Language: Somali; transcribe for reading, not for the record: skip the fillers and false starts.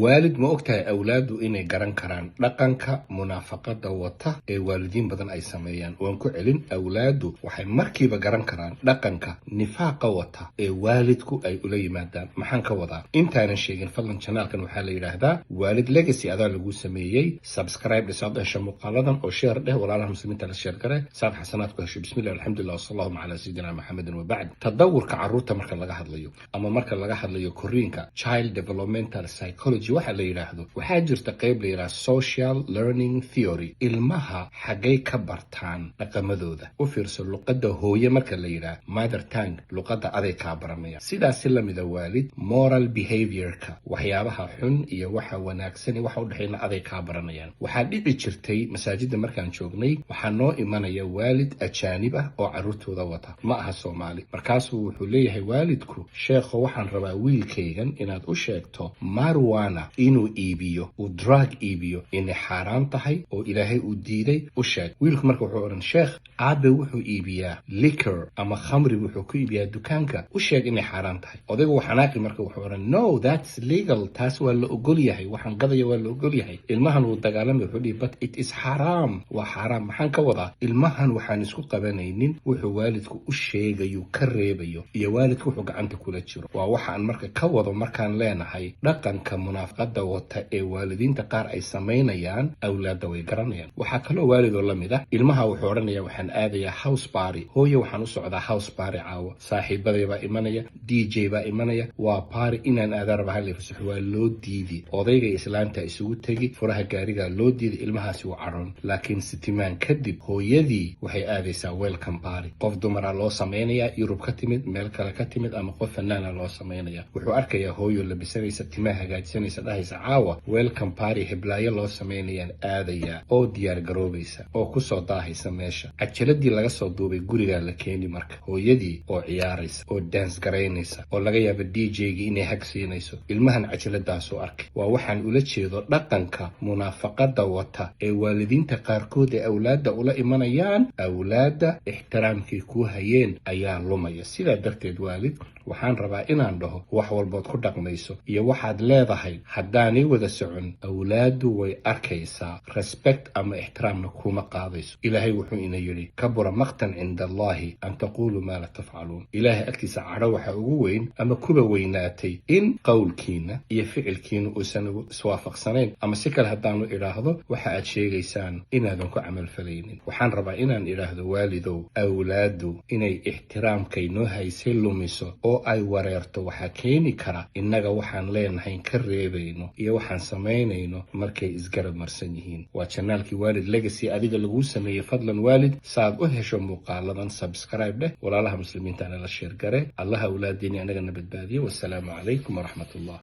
waalid ma ogtahay awlaadu inay garan karaan dhaqanka munaafaqada wata ee waalidiin badan ay sameeyaan. waan ku celin, awlaadu waxay markiiba garan karaan dhaqanka nifaaqa wata ee waalidku ay ula yimaadaan. maxaan ka wadaa? intaanan sheegin, fadlan janaalkan waxaa la yidhaahdaa waalid legacy. adaa lagu sameeyey subscribe dhisaad hesha muuqaaladan oo sheer dheh, walaalaha muslimiinta la sheer gare, saad xasanaad ku hesho. bismillah alxamdulillah wasallahuma calaa sayidina maxamedin wabacd. tadawurka carruurta marka laga hadlayo ama marka laga hadlayo koriinka, child developmental psychology waxa la yidhaahdo, waxaa jirta qayb la yidhaha social learning theory. ilmaha xaggay ka bartaan dhaqamadooda. u fiirso, luqadda hooye marka la yidhaah mother tongue, luqadda aday kaa baranayaan. sidaasi lamida waalid, moral behaviorka, waxyaabaha xun iyo waxa wanaagsan iyo waxa u dhexeeyna aday kaa baranayaan. waxaa dhici jirtay masaajidda markaan joognay, waxaa noo imanaya waalid ajaanib ah oo carruurtooda wata, ma aha Soomaali. markaasuu wuxuu leeyahay waalidku, sheekho waxaan rabaa wiilkaygan inaad u sheegto marijuana inuu iibiyo, uu drug iibiyo, inay xaaraan tahay oo ilaahay uu diiday, u sheeg. wiilku marka wuxuu odhan, sheekh aabe wuxuu iibiyaa liquor ama khamri, wuxuu ku iibiyaa dukaanka, u sheeg inay xaaraan tahay. odaygu xanaaqi marka wuxuu odhan, no that's legal, taas waa la ogol yahay, waxaan gadaya waa la ogol yahay. ilmahan wuu dagaalamay, wuxuu dhihi but it is xaraam, waa xaaraam. maxaan ka wadaa? ilmahan waxaan isku qabanaynin wuxuu waalidku u sheegayo ka reebayo iyo waalidku wuxuu gacanta kula jiro. waa waxaan marka ka wado markaan leenahay dhaqanka munaafaqada wata ee waalidiinta qaar ay samaynayaan, awlaadda way garanayaan. waxaa kaloo waalidoo la mid ah, ilmaha wuxuu odhanaya waxaan aadayaa house party, hooye waxaan u socdaa house party caawa, saaxiibaday baa imanaya, DJ baa imanaya, waa party inaan aadaa raba hal fasax, waa loo diidi. odayga islaanta isugu tegi, furaha gaarigaa loo diiday, ilmahaasi wuu caroon. laakiin sitimaan kadib hooyadii waxay aadaysaa welcome party. qof dumara loo samaynayaa, yurub ka timid, meel kale ka timid, ama qof fanaana loo samaynaya. wuxuu arkayaa hooyo labisanaysa, timaha hagaajisanaysa, dhahaysa caawa welcome party heblaayo loo samaynayaan aadayaa, oo diyaar garoobaysa oo kusoo daahaysa meesha. cajaladii laga soo duubay gurigaa la keeni marka, hooyadii oo ciyaaraysa oo dance garaynaysa, oo laga yaaba DJ-gii inay hag siinayso. ilmahan cajaladaasuu arkay. waa waxaan ula jeedo dhaqanka munaafaqada wata ee waalidiinta qaarkood ee awlaadda ula imanayaan. awlaadda ixtiraamkay kuu hayeen ayaa lumaya. sidaa darteed waalid, waxaan rabaa inaan dhaho, wax walbood ku dhaqmayso iyo waxaad leedahay haddaanay wada socon, awlaaddu way arkaysaa. respect ama ixtiraamna kuma qaadayso. ilaahay wuxuu ina yidhi, kabura maqtan cinda allahi an taquluu maa la tafcaluun. ilaahay agtiisa cadho waxa ugu weyn ama kuba weynaatay in qowlkiina iyo ficilkiina uusan iswaafaqsanayn, ama si kale haddaanu idhaahdo, waxa aad sheegaysaan inaadan ku camalfalaynin. waxaan rabaa inaan idhaahdo waalidow, awlaaddu inay ixtiraamkay noo haysay lumiso oo ay wareerto waxaa keeni kara innaga waxaan leenahay ka reebayno iyo waxaan samaynayno markay isgarab marsan yihiin. waa janaalkii waalid legacy, adiga laguu sameeyey. fadlan waalid, saaad u hesho muuqaaladan subscribe dheh, walaalaha muslimiintaana la sheer gare. allaha awlaadiini anagana badbaadiye. wassalaamu calaykum waraxmatullah.